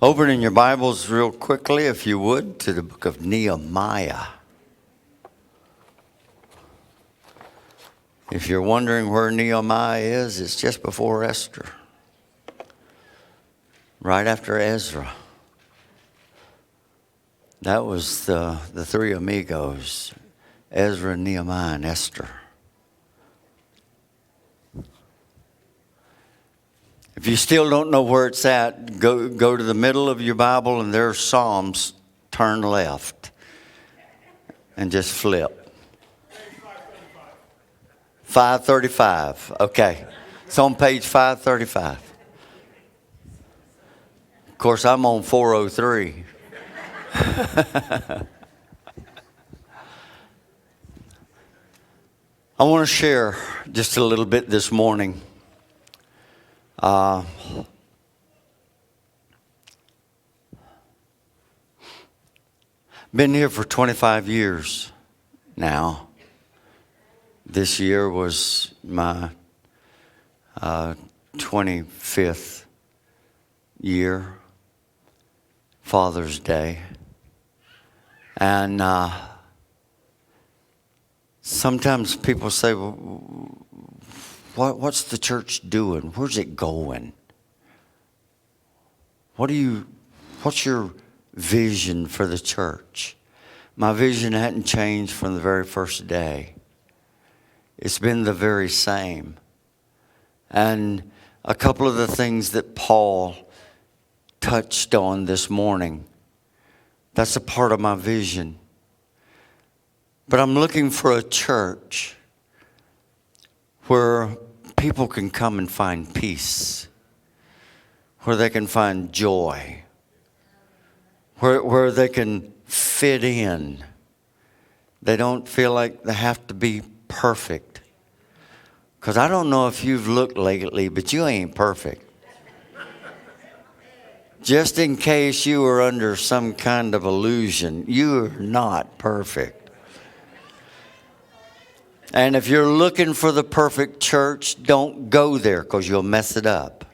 Open in your Bibles real quickly, if you would, to the book of Nehemiah. If you're wondering where Nehemiah is, it's just before Esther. Right after Ezra. That was the three amigos, Ezra, Nehemiah, and Esther. If you still don't know where it's at, go to the middle of your Bible and there's Psalms. Turn left and just flip. 535. Okay. It's on page 535. Of course, I'm on 403. I want to share just a little bit this morning. Been here for 25 years now. This year was my 25th year, Father's Day. And sometimes people say, well, what's the church doing? Where's it going? What's your vision for the church? My vision hadn't changed from the very first day. It's been the very same. And a couple of the things that Paul touched on this morning, that's a part of my vision. But I'm looking for a church where people can come and find peace, where they can find joy, where they can fit in. They don't feel like they have to be perfect. Because I don't know if you've looked lately, but you ain't perfect. Just in case you were under some kind of illusion, you are not perfect. And if you're looking for the perfect church, don't go there because you'll mess it up.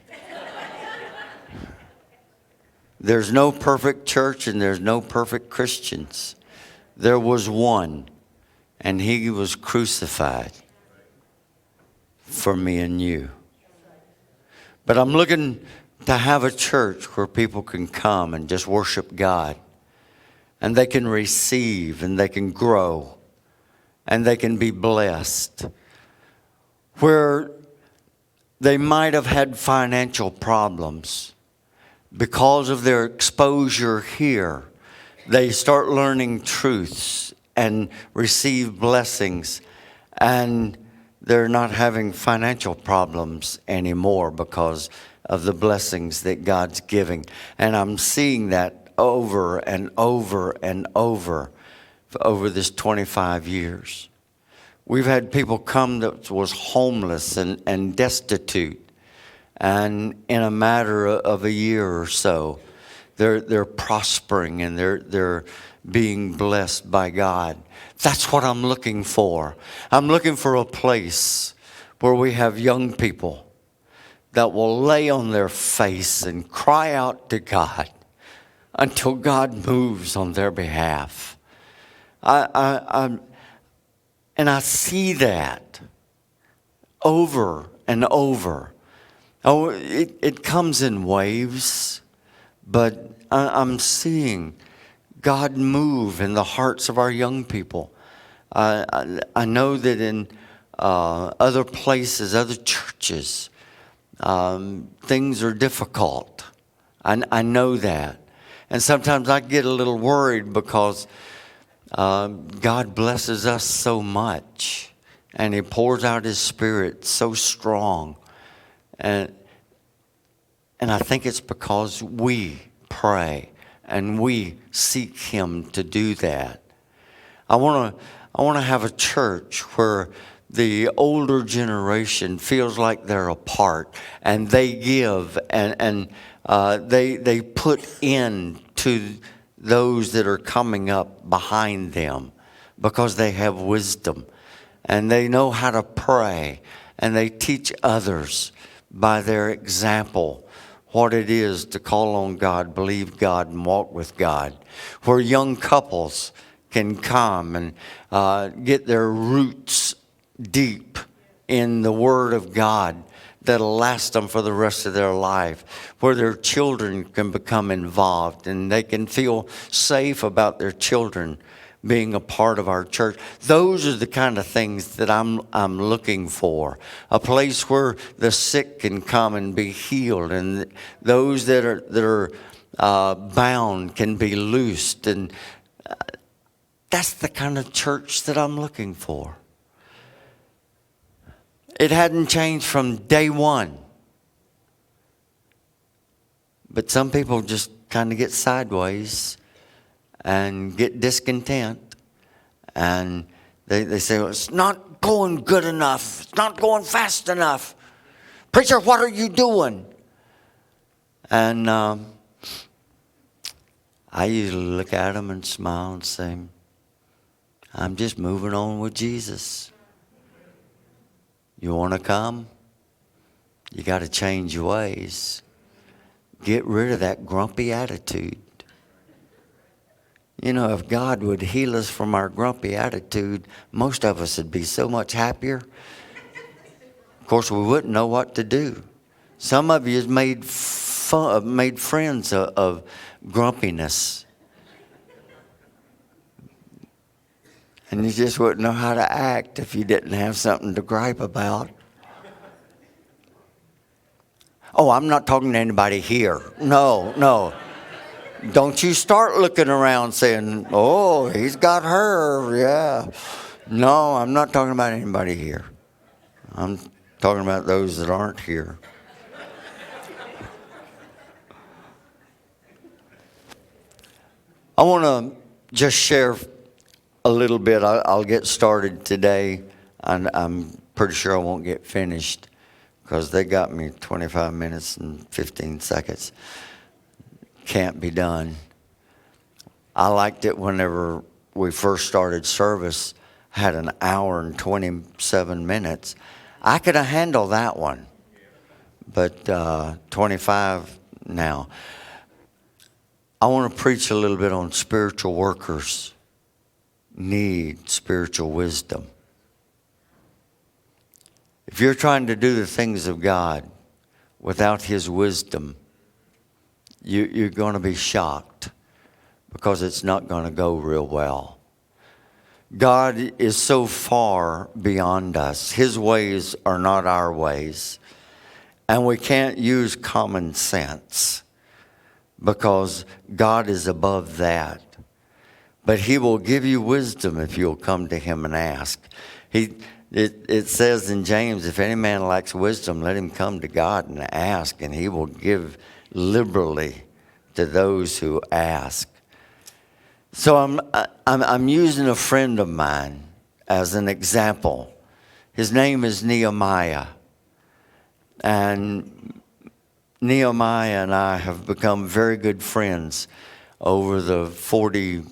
There's no perfect church and there's no perfect Christians. There was one, and he was crucified for me and you. But I'm looking to have a church where people can come and just worship God, and they can receive and they can grow and they can be blessed. Where they might have had financial problems, because of their exposure here, they start learning truths and receive blessings, and they're not having financial problems anymore because of the blessings that God's giving. And I'm seeing that over and over and over this 25 years. We've had people come that was homeless and destitute, and in a matter of a year or so, they're prospering and they're being blessed by God. That's what I'm looking for. I'm looking for a place where we have young people that will lay on their face and cry out to God until God moves on their behalf. And I see that over and over. Oh, it comes in waves, but I'm seeing God move in the hearts of our young people. I know that in other places, other churches, things are difficult. I know that. And sometimes I get a little worried because God blesses us so much, and He pours out His Spirit so strong. And I think it's because we pray and we seek Him to do that. I want to have a church where the older generation feels like they're a part, and they give and they put in to those that are coming up behind them because they have wisdom and they know how to pray, and they teach others by their example what it is to call on God, believe God, and walk with God. Where young couples can come and get their roots deep in the Word of God that'll last them for the rest of their life. Where their children can become involved and they can feel safe about their children being a part of our church. Those are the kind of things that I'm looking for. A place where the sick can come and be healed, and those that are bound can be loosed. And that's the kind of church that I'm looking for. It hadn't changed from day one. But some people just kind of get sideways and get discontent. And they say, well, it's not going good enough. It's not going fast enough. Preacher, what are you doing? And I usually look at them and smile and say, I'm just moving on with Jesus. You want to come? You got to change your ways. Get rid of that grumpy attitude. You know, if God would heal us from our grumpy attitude, most of us would be so much happier. Of course, we wouldn't know what to do. Some of you have made friends of grumpiness. And you just wouldn't know how to act if you didn't have something to gripe about. Oh, I'm not talking to anybody here. No. Don't you start looking around saying, oh, he's got her, yeah. No, I'm not talking about anybody here. I'm talking about those that aren't here. I want to just share a little bit. I'll get started today, and I'm pretty sure I won't get finished because they got me 25 minutes and 15 seconds. Can't be done. I liked it whenever we first started service, had an hour and 27 minutes. I could have handled that one, but 25 now. I want to preach a little bit on spiritual workers need spiritual wisdom. If you're trying to do the things of God without His wisdom, you're going to be shocked because it's not going to go real well. God is so far beyond us. His ways are not our ways. And we can't use common sense because God is above that. But He will give you wisdom if you'll come to Him and ask. It says in James, if any man lacks wisdom, let him come to God and ask, and He will give liberally to those who ask. So I'm using a friend of mine as an example. His name is Nehemiah. And Nehemiah and I have become very good friends over the 40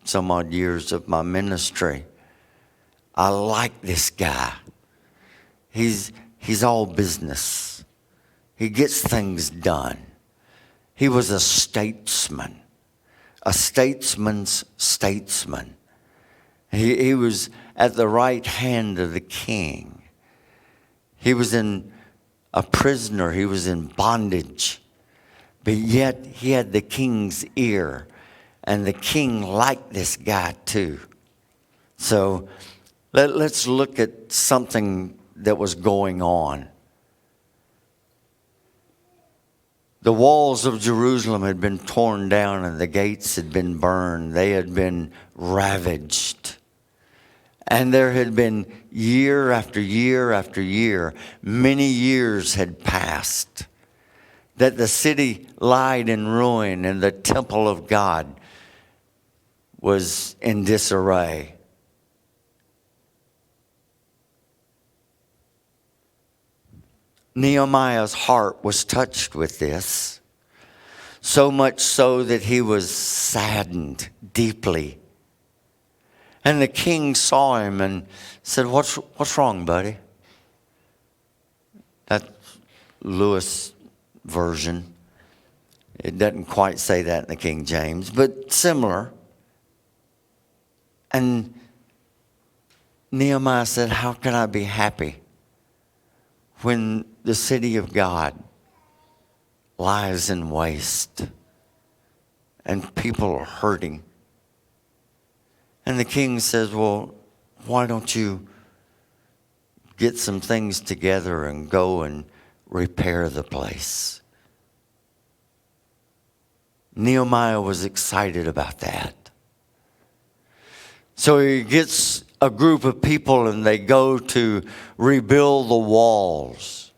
some odd years of my ministry. I like this guy. He's all business. He gets things done. He was a statesman's statesman. He was at the right hand of the king. He was a prisoner. He was in bondage. But yet he had the king's ear. And the king liked this guy too. So let's look at something that was going on. The walls of Jerusalem had been torn down and the gates had been burned. They had been ravaged. And there had been year after year after year, many years had passed, that the city lied in ruin and the temple of God was in disarray. Nehemiah's heart was touched with this, so much so that he was saddened deeply. And the king saw him and said, What's wrong, buddy? That's Lewis version. It doesn't quite say that in the King James, but similar. And Nehemiah said, how can I be happy when the city of God lies in waste and people are hurting? And the king says, well, why don't you get some things together and go and repair the place? Nehemiah was excited about that. So he gets a group of people and they go to rebuild the walls.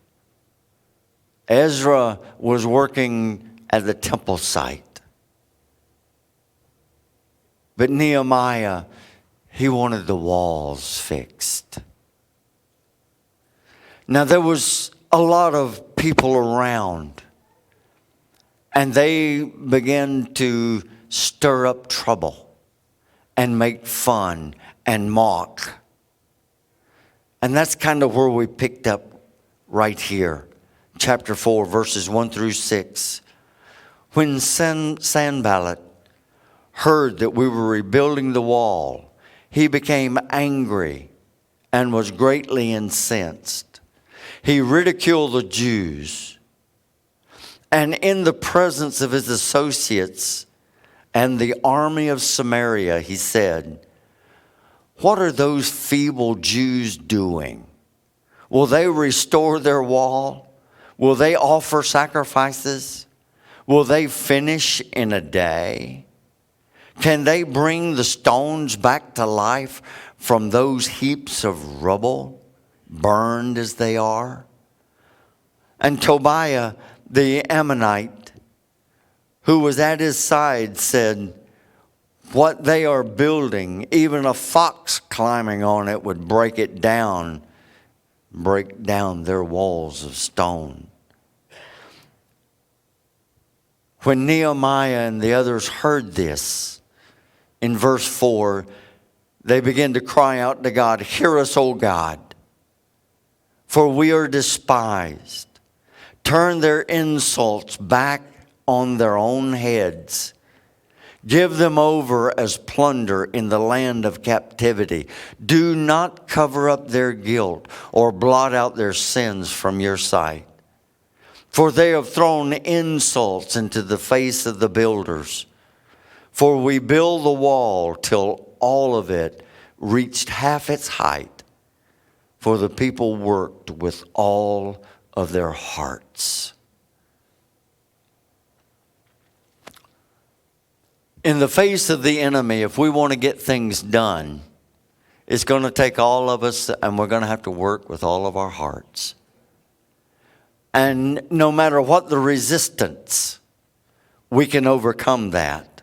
Ezra was working at the temple site. But Nehemiah, he wanted the walls fixed. Now there was a lot of people around, and they began to stir up trouble and make fun and mock. And that's kind of where we picked up right here. Chapter 4, verses 1 through 6. When Sanballat heard that we were rebuilding the wall, he became angry and was greatly incensed. He ridiculed the Jews. And in the presence of his associates and the army of Samaria, he said, what are those feeble Jews doing? Will they restore their wall? Will they offer sacrifices? Will they finish in a day? Can they bring the stones back to life from those heaps of rubble, burned as they are? And Tobiah the Ammonite, who was at his side, said, what they are building, even a fox climbing on it would break down their walls of stone. When Nehemiah and the others heard this, in verse 4, they began to cry out to God, hear us, O God, for we are despised. Turn their insults back on their own heads. Give them over as plunder in the land of captivity. Do not cover up their guilt or blot out their sins from your sight. For they have thrown insults into the face of the builders. For we build the wall till all of it reached half its height. For the people worked with all of their hearts. In the face of the enemy, if we want to get things done, it's going to take all of us, and we're going to have to work with all of our hearts. And no matter what the resistance, we can overcome that.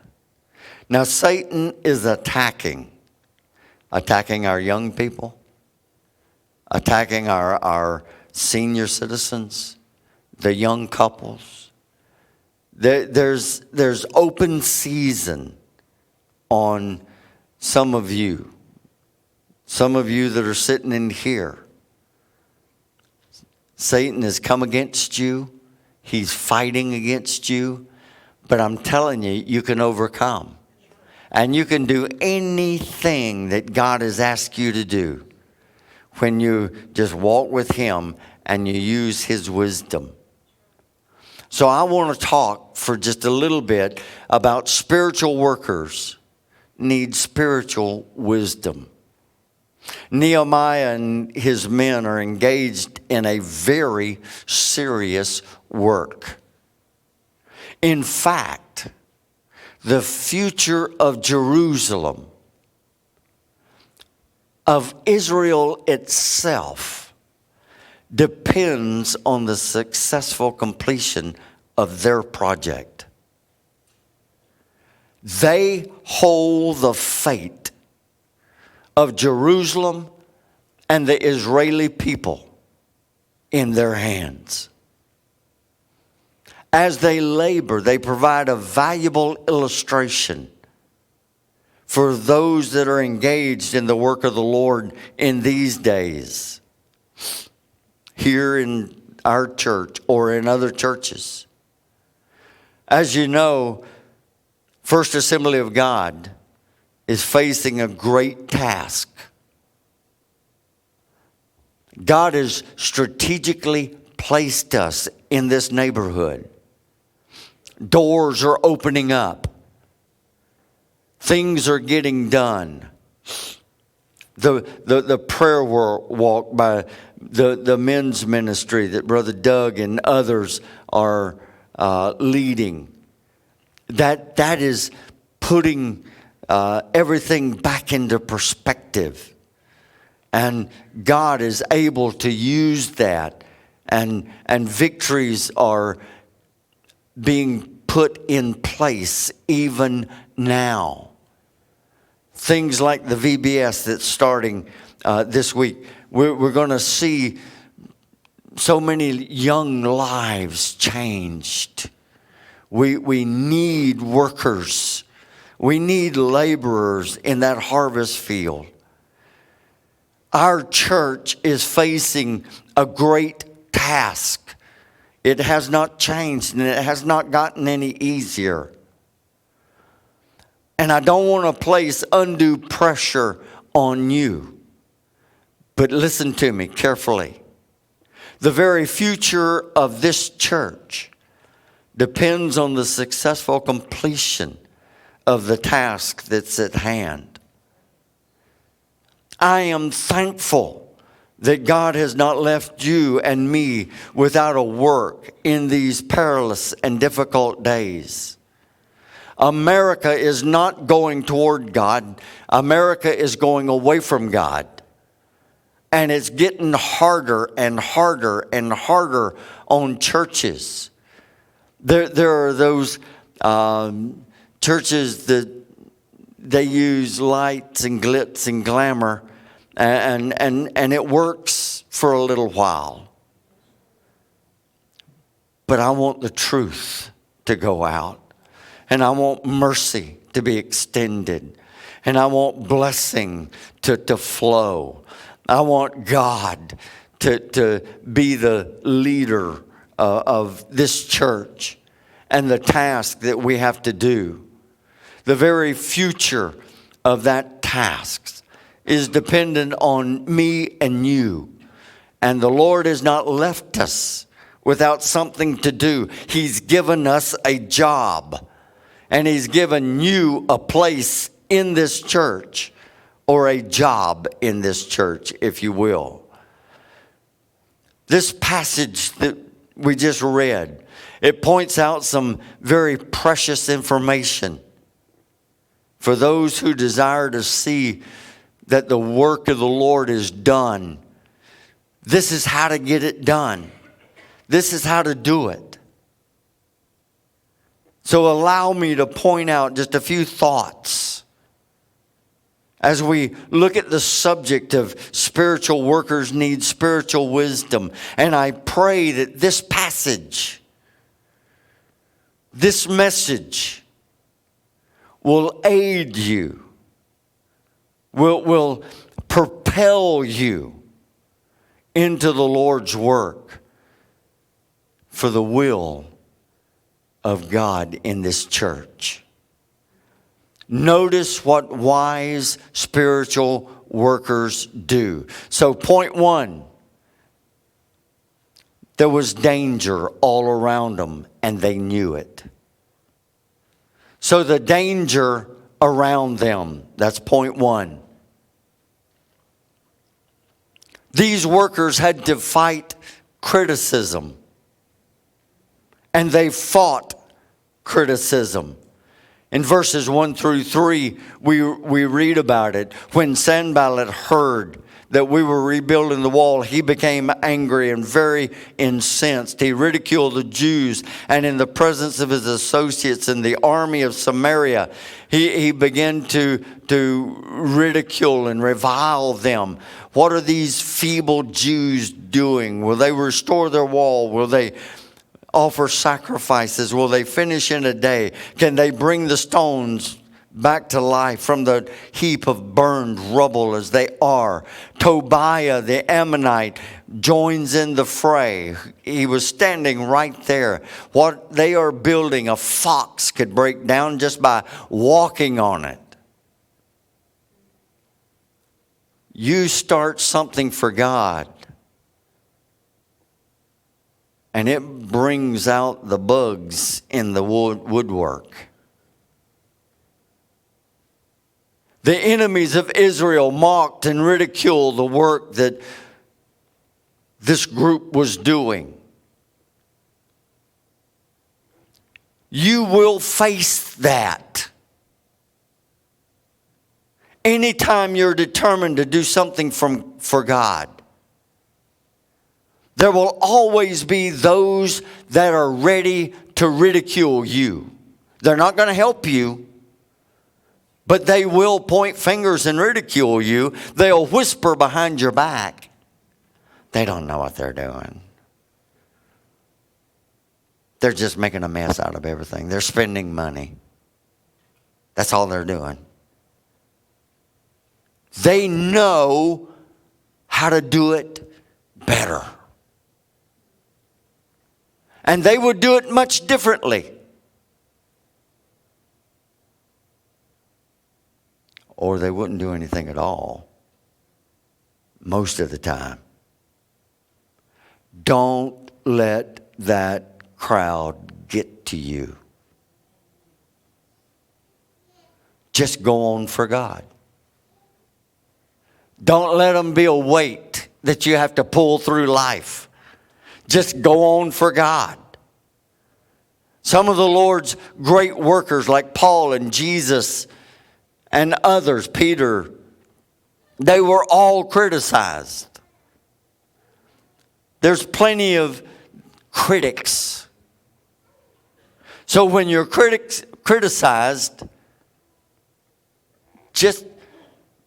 Now, Satan is attacking our young people, attacking our senior citizens, the young couples. There's open season on some of you that are sitting in here. Satan has come against you. He's fighting against you. But I'm telling you, you can overcome. And you can do anything that God has asked you to do when you just walk with him and you use his wisdom. So I want to talk for just a little bit about spiritual workers need spiritual wisdom. Nehemiah and his men are engaged in a very serious work. In fact, the future of Jerusalem, of Israel itself, depends on the successful completion of their project. They hold the fate of Jerusalem and the Israeli people in their hands. As they labor, they provide a valuable illustration for those that are engaged in the work of the Lord in these days, here in our church or in other churches. As you know, First Assembly of God is facing a great task. God has strategically placed us in this neighborhood. Doors are opening up. Things are getting done. The prayer walk by the men's ministry that Brother Doug and others are leading. That is putting everything back into perspective. And God is able to use that. And victories are being put in place even now. Things like the VBS that's starting this week. We're going to see so many young lives changed. We need workers. We need laborers in that harvest field. Our church is facing a great task. It has not changed and it has not gotten any easier. And I don't want to place undue pressure on you. But listen to me carefully. The very future of this church depends on the successful completion of the task that's at hand. I am thankful that God has not left you and me without a work in these perilous and difficult days. America is not going toward God. America is going away from God. And it's getting harder and harder and harder on churches. There are those churches that they use lights and glitz and glamour, and it works for a little while. But I want the truth to go out. And I want mercy to be extended. And I want blessing to flow. I want God to be the leader of this church and the task that we have to do. The very future of that task is dependent on me and you. And the Lord has not left us without something to do. He's given us a job. And He's given you a place in this church, or a job in this church, if you will. This passage that we just read, it points out some very precious information for those who desire to see that the work of the Lord is done. This is how to get it done. This is how to do it. So allow me to point out just a few thoughts as we look at the subject of spiritual workers need spiritual wisdom. And I pray that this passage, this message will aid you, will propel you into the Lord's work for the will of God in this church. Notice what wise spiritual workers do. So point one, there was danger all around them and they knew it. So the danger around them, that's point one. These workers had to fight criticism. And they fought criticism. In verses 1 through 3, we read about it. When Sanballat heard that we were rebuilding the wall, he became angry and very incensed. He ridiculed the Jews, and in the presence of his associates in the army of Samaria, he began to ridicule and revile them. What are these feeble Jews doing? Will they restore their wall? Will they offer sacrifices? Will they finish in a day? Can they bring the stones back to life from the heap of burned rubble as they are? Tobiah the Ammonite joins in the fray. He was standing right there. What they are building, a fox could break down just by walking on it. You start something for God, and it brings out the bugs in the woodwork. The enemies of Israel mocked and ridiculed the work that this group was doing. You will face that. Anytime you're determined to do something for God, there will always be those that are ready to ridicule you. They're not going to help you, but they will point fingers and ridicule you. They'll whisper behind your back. They don't know what they're doing. They're just making a mess out of everything. They're spending money. That's all they're doing. They know how to do it better. And they would do it much differently. Or they wouldn't do anything at all. Most of the time. Don't let that crowd get to you. Just go on for God. Don't let them be a weight that you have to pull through life. Just go on for God. Some of the Lord's great workers like Paul and Jesus and others, Peter, they were all criticized. There's plenty of critics. So when you're criticized, just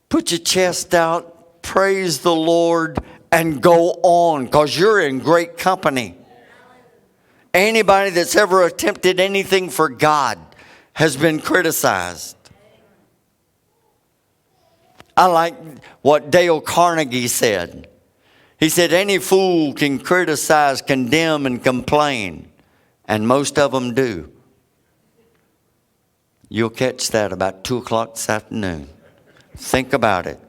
put your chest out, praise the Lord, and go on, because you're in great company. Anybody that's ever attempted anything for God has been criticized. I like what Dale Carnegie said. He said, any fool can criticize, condemn, and complain. And most of them do. You'll catch that about 2 o'clock this afternoon. Think about it.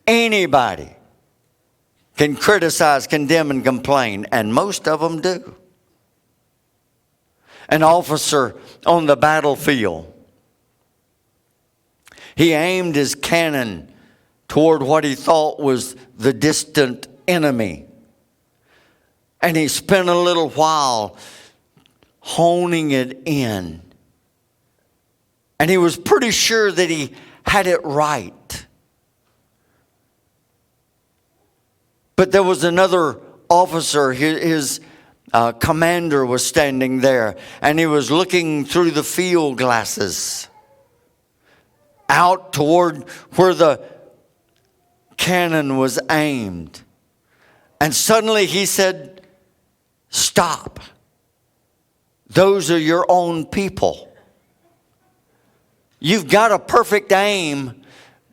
Anybody can criticize, condemn, and complain. And most of them do. An officer on the battlefield, he aimed his cannon toward what he thought was the distant enemy. And he spent a little while honing it in. And he was pretty sure that he had it right. But there was another officer, his commander was standing there, and he was looking through the field glasses out toward where the cannon was aimed. And suddenly he said, stop. Those are your own people. You've got a perfect aim,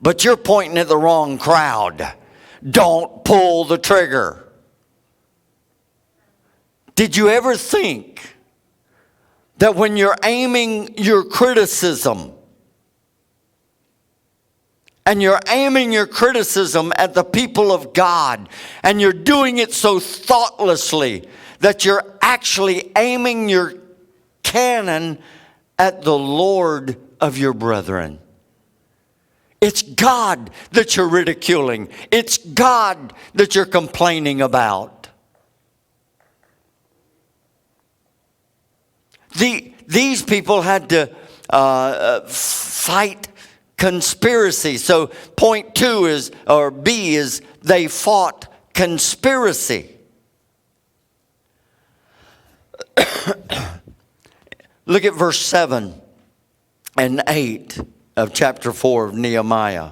but you're pointing at the wrong crowd. Don't pull the trigger. Did you ever think that when you're aiming your criticism, and you're aiming your criticism at the people of God, and you're doing it so thoughtlessly that you're actually aiming your cannon at the Lord of your brethren? It's God that you're ridiculing. It's God that you're complaining about. These people had to fight conspiracy. So point 2 is, or B is, they fought conspiracy. Look at verse 7 and 8 of chapter 4 of Nehemiah.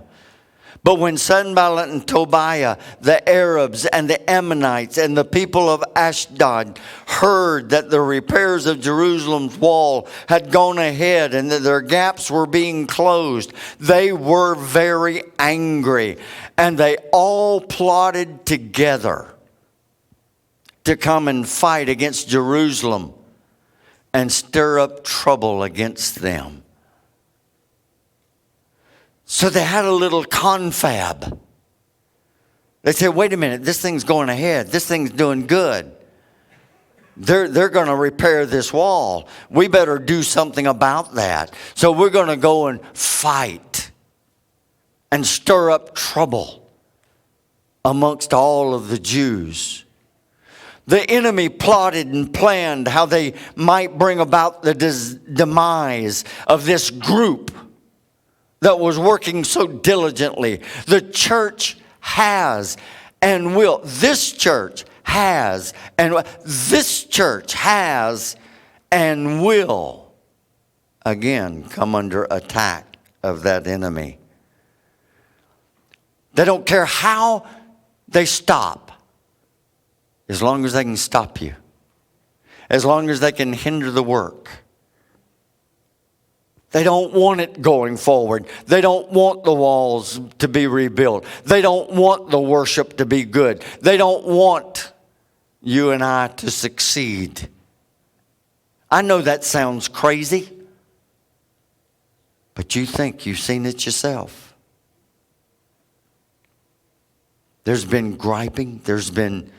But when Sanballat and Tobiah, the Arabs and the Ammonites and the people of Ashdod heard that the repairs of Jerusalem's wall had gone ahead and that their gaps were being closed, they were very angry, and they all plotted together to come and fight against Jerusalem and stir up trouble against them. So they had a little confab. They said, wait a minute, this thing's going ahead. This thing's doing good. They're going to repair this wall. We better do something about that. So we're going to go and fight and stir up trouble amongst all of the Jews. The enemy plotted and planned how they might bring about the demise of this group that was working so diligently. The church has and will. This church has and this church has and will again come under attack of that enemy. They don't care how they stop, as long as they can stop you, as long as they can hinder the work. They don't want it going forward. They don't want the walls to be rebuilt. They don't want the worship to be good. They don't want you and I to succeed. I know that sounds crazy, but you think you've seen it yourself. There's been griping. There's been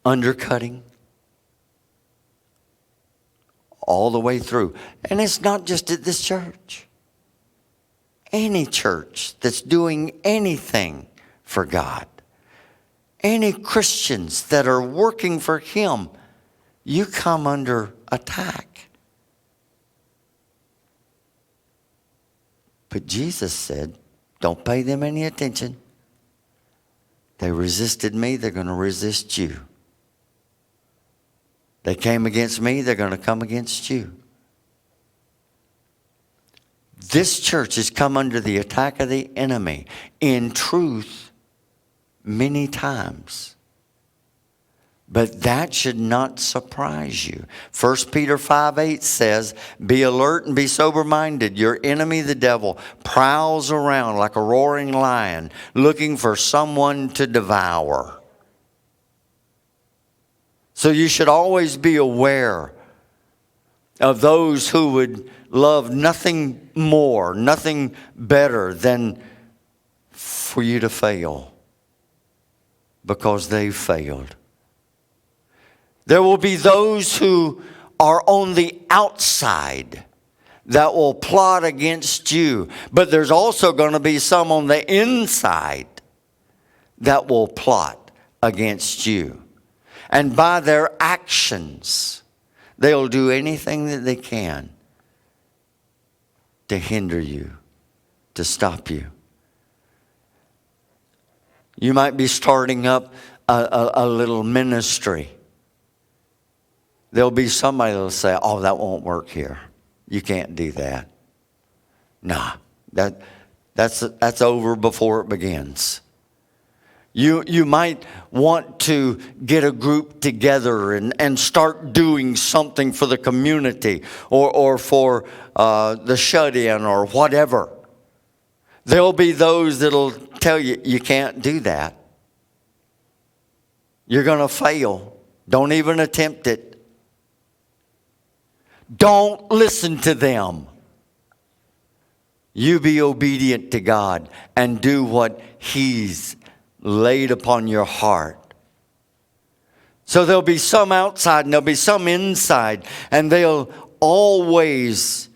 undercutting. All the way through. And it's not just at this church. Any church that's doing anything for God. Any Christians that are working for Him. You come under attack. But Jesus said, don't pay them any attention. They resisted me, they're going to resist you. They came against me, they're going to come against you. This church has come under the attack of the enemy in truth many times. But that should not surprise you. 1 Peter 5:8 says, be alert and be sober-minded. Your enemy, the devil, prowls around like a roaring lion, looking for someone to devour. So you should always be aware of those who would love nothing more, nothing better than for you to fail, because they've failed. There will be those who are on the outside that will plot against you, but there's also going to be some on the inside that will plot against you. And by their actions, they'll do anything that they can to hinder you, to stop you. You might be starting up a little ministry. There'll be somebody that'll say, oh, that won't work here. You can't do that. Nah, that's over before it begins. You might want to get a group together and start doing something for the community or for the shut-in or whatever. There'll be those that'll tell you, you can't do that. You're going to fail. Don't even attempt it. Don't listen to them. You be obedient to God and do what He's laid upon your heart. So there'll be some outside and there'll be some inside, and they'll always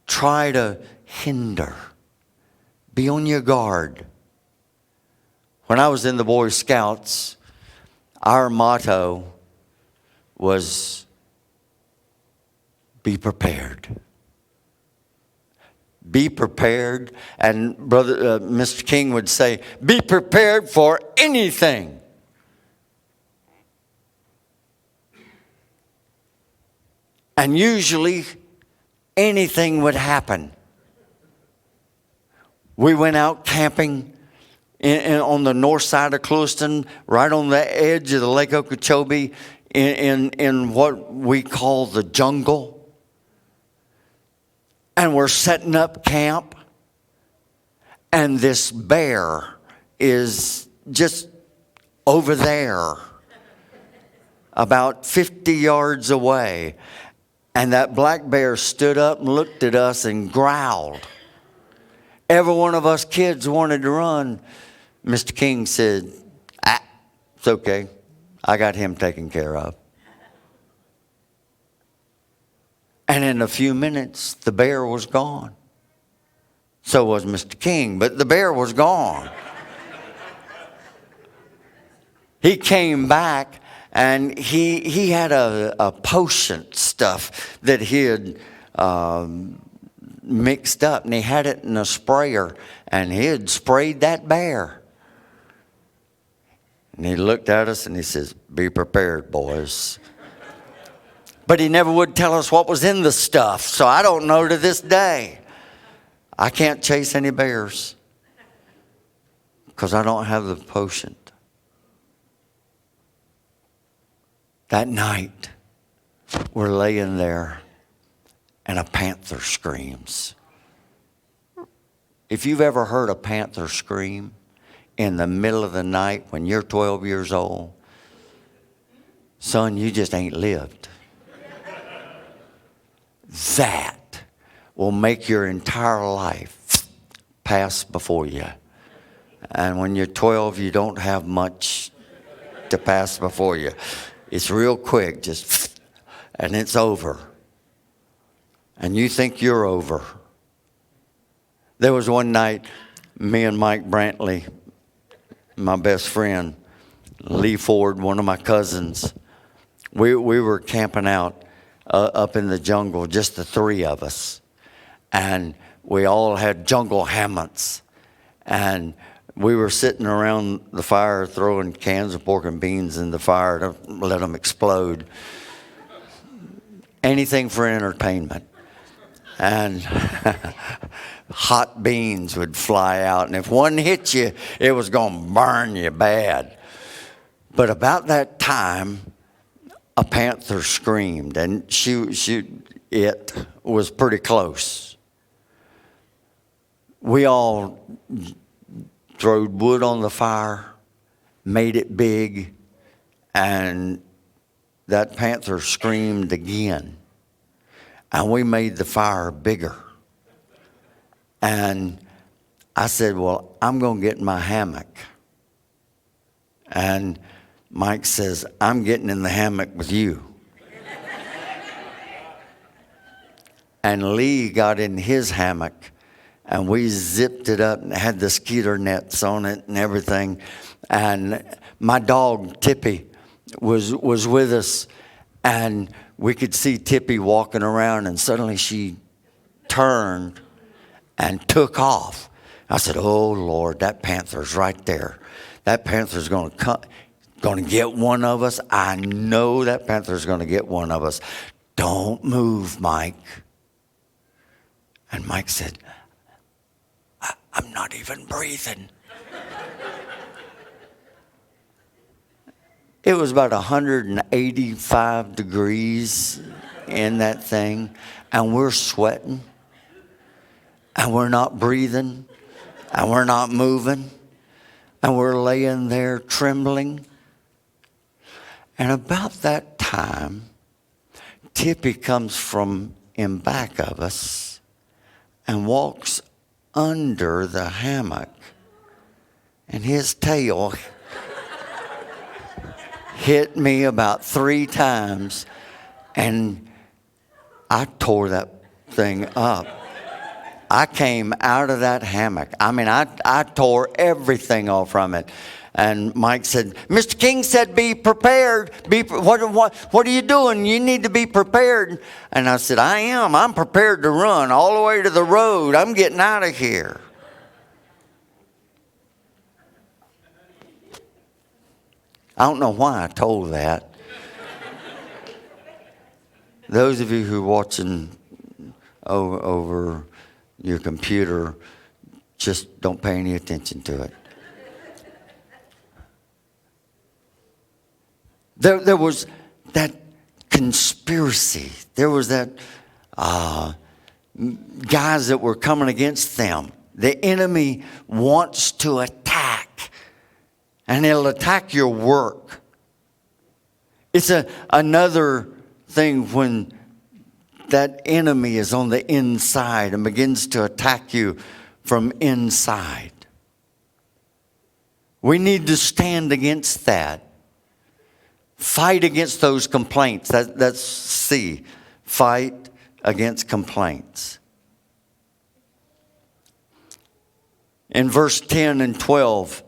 try to hinder. Be on your guard. When I was in the Boy Scouts, our motto was be prepared. Be prepared. And Brother Mr. King would say, be prepared for anything. And usually anything would happen. We went out camping on the north side of Clewiston, right on the edge of the Lake Okeechobee, in what we call the jungle. And we're setting up camp, and this bear is just over there about 50 yards away. And that black bear stood up and looked at us and growled. Every one of us kids wanted to run. Mr. King said, it's okay. I got him taken care of. And in a few minutes, the bear was gone. So was Mr. King, but the bear was gone. He came back, and he had a potion stuff that he had mixed up, and he had it in a sprayer, and he had sprayed that bear. And he looked at us and he says, be prepared, boys. But he never would tell us what was in the stuff, so I don't know to this day. I can't chase any bears because I don't have the potion. That night, we're laying there and a panther screams. If you've ever heard a panther scream in the middle of the night when you're 12 years old, son, you just ain't lived. That will make your entire life pass before you. And when you're 12, you don't have much to pass before you. It's real quick, just, and it's over. And you think you're over. There was one night, me and Mike Brantley, my best friend, Lee Ford, one of my cousins, we were camping out up in the jungle, just the three of us. And we all had jungle hammocks. And we were sitting around the fire throwing cans of pork and beans in the fire to let them explode. Anything for entertainment. And hot beans would fly out. And if one hit you, it was going to burn you bad. But about that time, a panther screamed. And it was pretty close. We all throwed wood on the fire, made it big, and that panther screamed again. And we made the fire bigger. And I said, well, I'm going to get in my hammock. And Mike says, I'm getting in the hammock with you. And Lee got in his hammock, and we zipped it up and had the skeeter nets on it and everything. And my dog, Tippy, was with us. And we could see Tippy walking around, and suddenly she turned and took off. I said, oh, Lord, that panther's right there. That panther's going to get one of us. I know that panther's going to get one of us. Don't move, Mike. And Mike said, I'm not even breathing. It was about 185 degrees in that thing, and we're sweating, and we're not breathing, and we're not moving, and we're laying there trembling. And about that time, Tippy comes from in back of us and walks under the hammock, and his tail hit me about 3 times, and I tore that thing up. I came out of that hammock. I mean, I tore everything off from it. And Mike said, Mr. King said, be prepared. What are you doing? You need to be prepared. And I said, I am. I'm prepared to run all the way to the road. I'm getting out of here. I don't know why I told that. Those of you who are watching over your computer, just don't pay any attention to it. There was that conspiracy. There was that guys that were coming against them. The enemy wants to attack. And it'll attack your work. It's another thing when that enemy is on the inside and begins to attack you from inside. We need to stand against that. Fight against those complaints. That's C. Fight against complaints. In verse 10 and 12,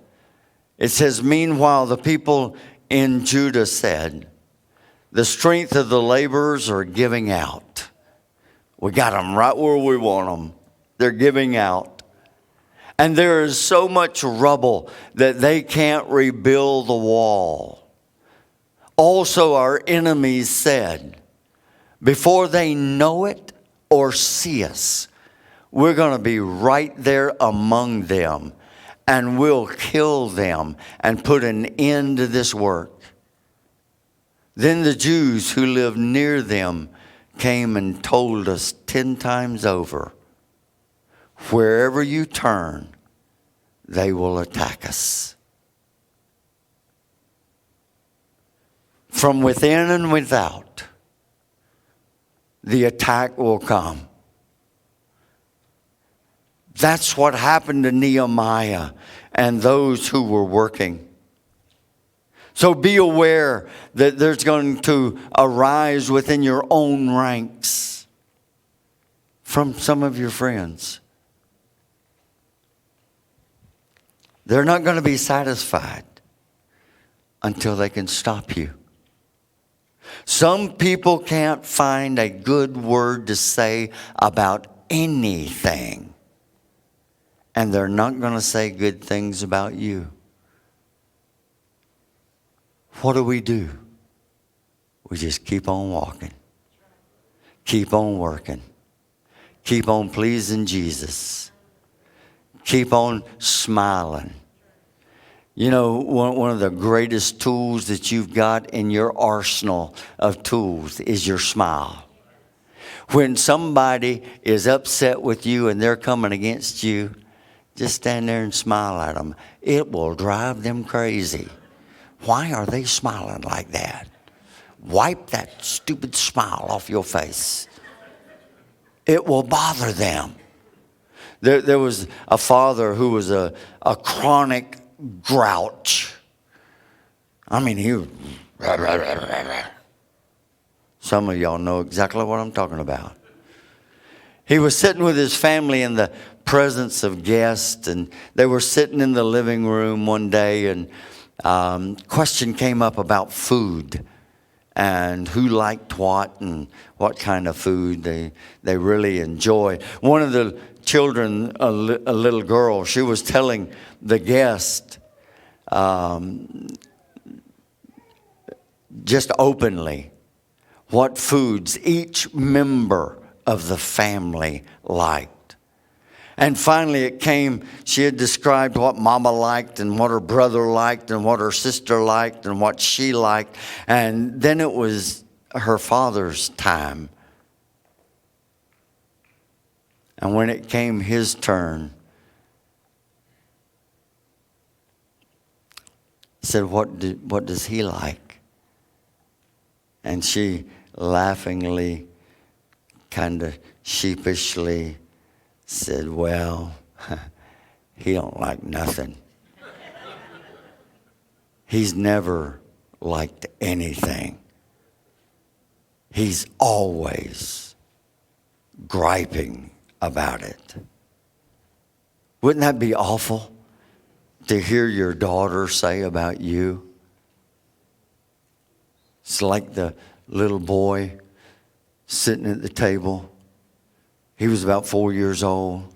it says, "Meanwhile, the people in Judah said, 'The strength of the laborers are giving out.'" We got them right where we want them. They're giving out. "And there is so much rubble that they can't rebuild the wall. Also our enemies said, 'Before they know it or see us, we're going to be right there among them, and we'll kill them and put an end to this work.' Then the Jews who lived near them came and told us 10 times over, 'Wherever you turn, they will attack us.'" From within and without, the attack will come. That's what happened to Nehemiah and those who were working. So be aware that there's going to arise within your own ranks from some of your friends. They're not going to be satisfied until they can stop you. Some people can't find a good word to say about anything, and they're not going to say good things about you. What do? We just keep on walking. Keep on working. Keep on pleasing Jesus. Keep on smiling. You know, one of the greatest tools that you've got in your arsenal of tools is your smile. When somebody is upset with you and they're coming against you, just stand there and smile at them. It will drive them crazy. Why are they smiling like that? Wipe that stupid smile off your face. It will bother them. There was a father who was a chronic grouch. I mean, he was... Some of y'all know exactly what I'm talking about. He was sitting with his family in the presence of guests, and they were sitting in the living room one day, and question came up about food and who liked what and what kind of food they really enjoyed. One of the children, a little girl, she was telling the guest just openly what foods each member of the family liked. And finally it came, she had described what Mama liked and what her brother liked and what her sister liked and what she liked. And then it was her father's time. And when it came his turn, he said, what does he like? And she laughingly, kind of sheepishly said, "Well, he don't like nothing. He's never liked anything. He's always griping about it." Wouldn't that be awful to hear your daughter say about you? It's like the little boy sitting at the table. He was about 4 years old.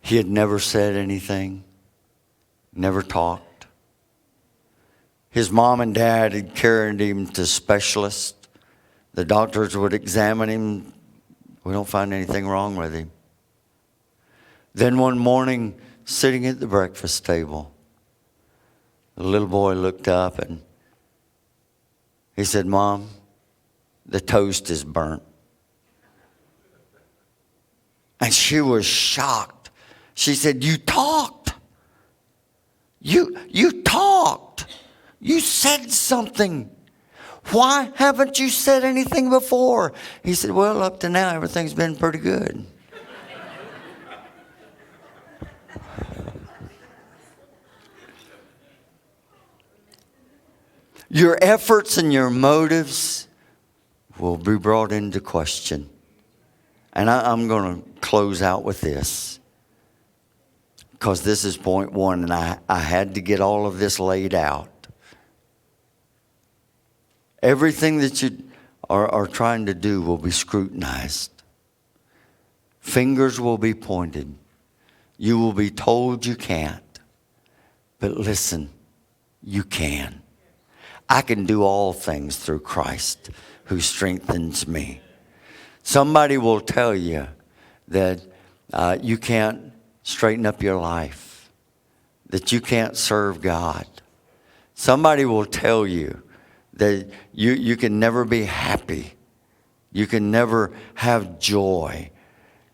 He had never said anything, never talked. His mom and dad had carried him to specialists. The doctors would examine him. We don't find anything wrong with him. Then one morning, sitting at the breakfast table, the little boy looked up and he said, "Mom, the toast is burnt." And she was shocked. She said, "You talked. You talked. You said something. Why haven't you said anything before? He said, well, up to now, everything's been pretty good. Your efforts and your motives will be brought into question. And I'm going to close out with this, because this is point one, and I had to get all of this laid out. Everything that you are trying to do will be scrutinized. Fingers will be pointed. You will be told you can't. But listen, you can. I can do all things through Christ who strengthens me. Somebody will tell you that you can't straighten up your life, that you can't serve God. Somebody will tell you that you can never be happy. You can never have joy.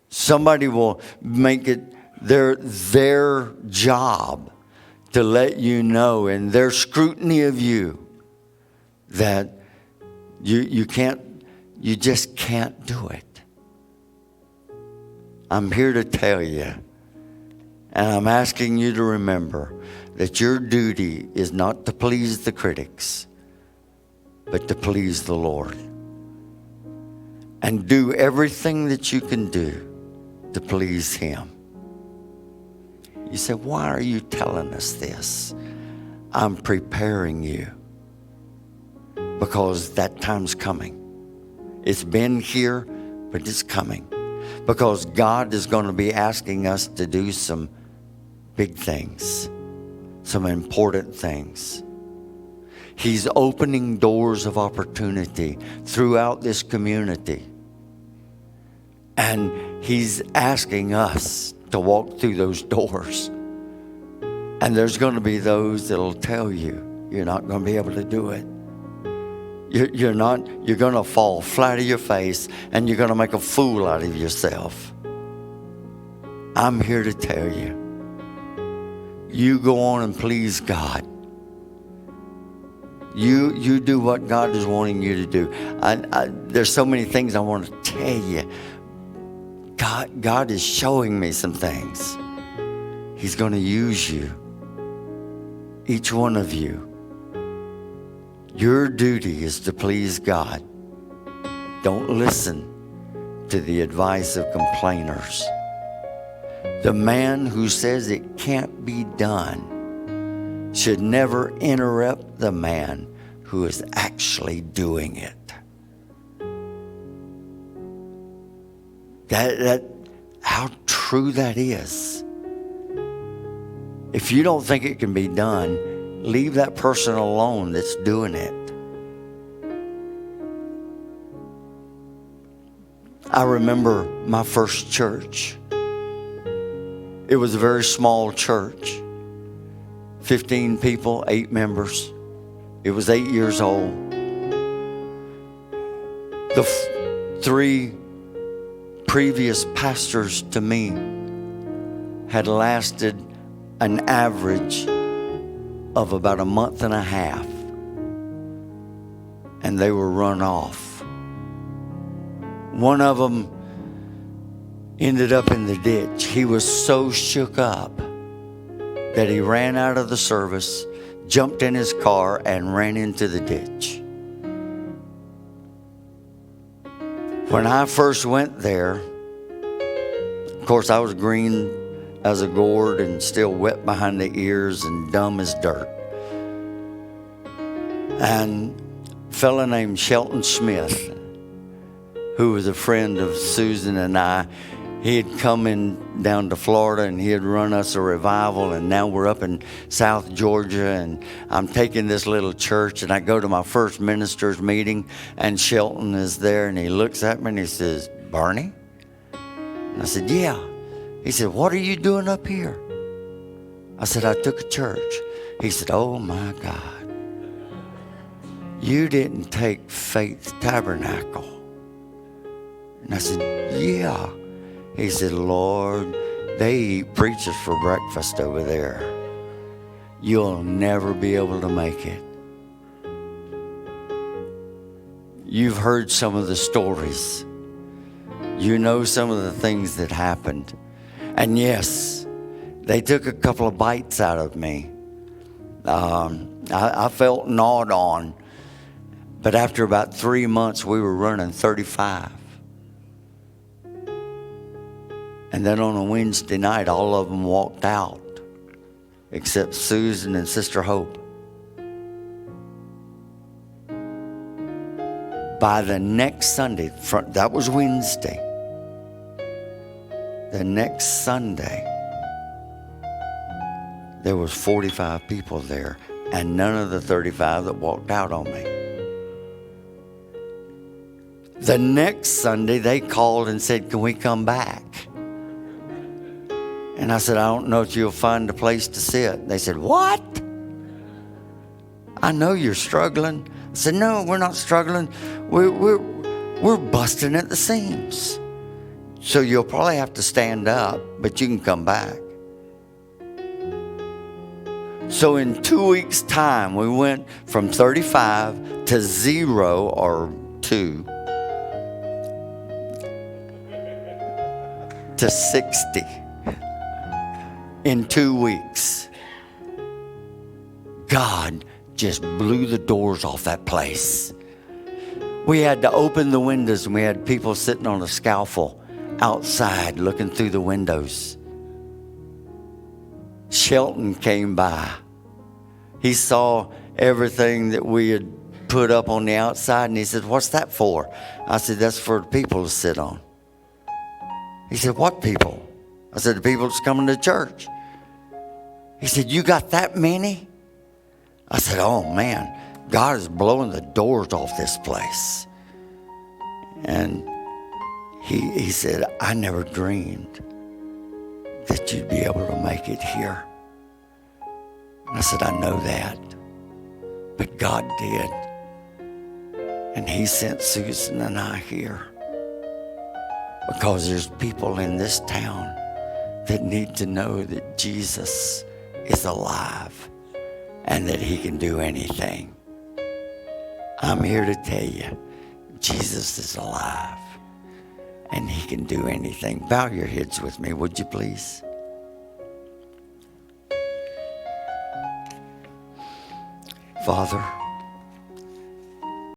Somebody will make it their job to let you know in their scrutiny of you that you just can't do it. I'm here to tell you, and I'm asking you to remember that your duty is not to please the critics, but to please the Lord. And do everything that you can do to please Him. You say, why are you telling us this? I'm preparing you, because that time's coming. It's been here, but it's coming. Because God is going to be asking us to do some big things, some important things. He's opening doors of opportunity throughout this community. And He's asking us to walk through those doors. And there's going to be those that'll tell you you're not going to be able to do it. You're going to fall flat on your face, and you're going to make a fool out of yourself. I'm here to tell you, you go on and please God. You do what God is wanting you to do. There's so many things I want to tell you. God is showing me some things. He's going to use you, each one of you. Your duty is to please God. Don't listen to the advice of complainers. The man who says it can't be done should never interrupt the man who is actually doing it. That how true that is. If you don't think it can be done, leave that person alone that's doing it. I remember my first church. It was a very small church. 15 people, 8 members. It was 8 years old. The 3 previous pastors to me had lasted an average of about a month and a half, and they were run off. One of them ended up in the ditch. He was so shook up that he ran out of the service, jumped in his car, and ran into the ditch. When I first went there, of course, I was green as a gourd and still wet behind the ears and dumb as dirt. And a fella named Shelton Smith, who was a friend of Susan and I, he had come in down to Florida, and he had run us a revival, and now we're up in South Georgia, and I'm taking this little church, and I go to my first ministers meeting, and Shelton is there, and he looks at me and he says, "Barney?" And I said, "Yeah." He said, "What are you doing up here?" I said, "I took a church." He said, "Oh my God, you didn't take Faith Tabernacle." And I said, "Yeah." He said, "Lord, they eat preachers for breakfast over there. You'll never be able to make it." You've heard some of the stories. You know some of the things that happened. And yes, they took a couple of bites out of me. I felt gnawed on. But after about 3 months, we were running 35. And then on a Wednesday night, all of them walked out, except Susan and Sister Hope. By the next Sunday, that was Wednesday. The next Sunday, there was 45 people there, and none of the 35 that walked out on me. The next Sunday, they called and said, can we come back? And I said, I don't know if you'll find a place to sit. They said, what? I know you're struggling. I said, no, we're not struggling. We're busting at the seams. So you'll probably have to stand up, but you can come back. So in 2 weeks' time, we went from 35 to 0 or 2 to 60 in 2 weeks. God just blew the doors off that place. We had to open the windows, and we had people sitting on a scaffold outside looking through the windows. Shelton came by. He saw everything that we had put up on the outside, and he said, what's that for? I said, that's for the people to sit on. He said, what people? I said, the people that's coming to church. He said, you got that many? I said, oh man, God is blowing the doors off this place. And he said, I never dreamed that you'd be able to make it here. And I said, I know that, but God did. And he sent Susan and I here because there's people in this town that need to know that Jesus is alive and that he can do anything. I'm here to tell you, Jesus is alive and he can do anything. Bow your heads with me, would you please? Father,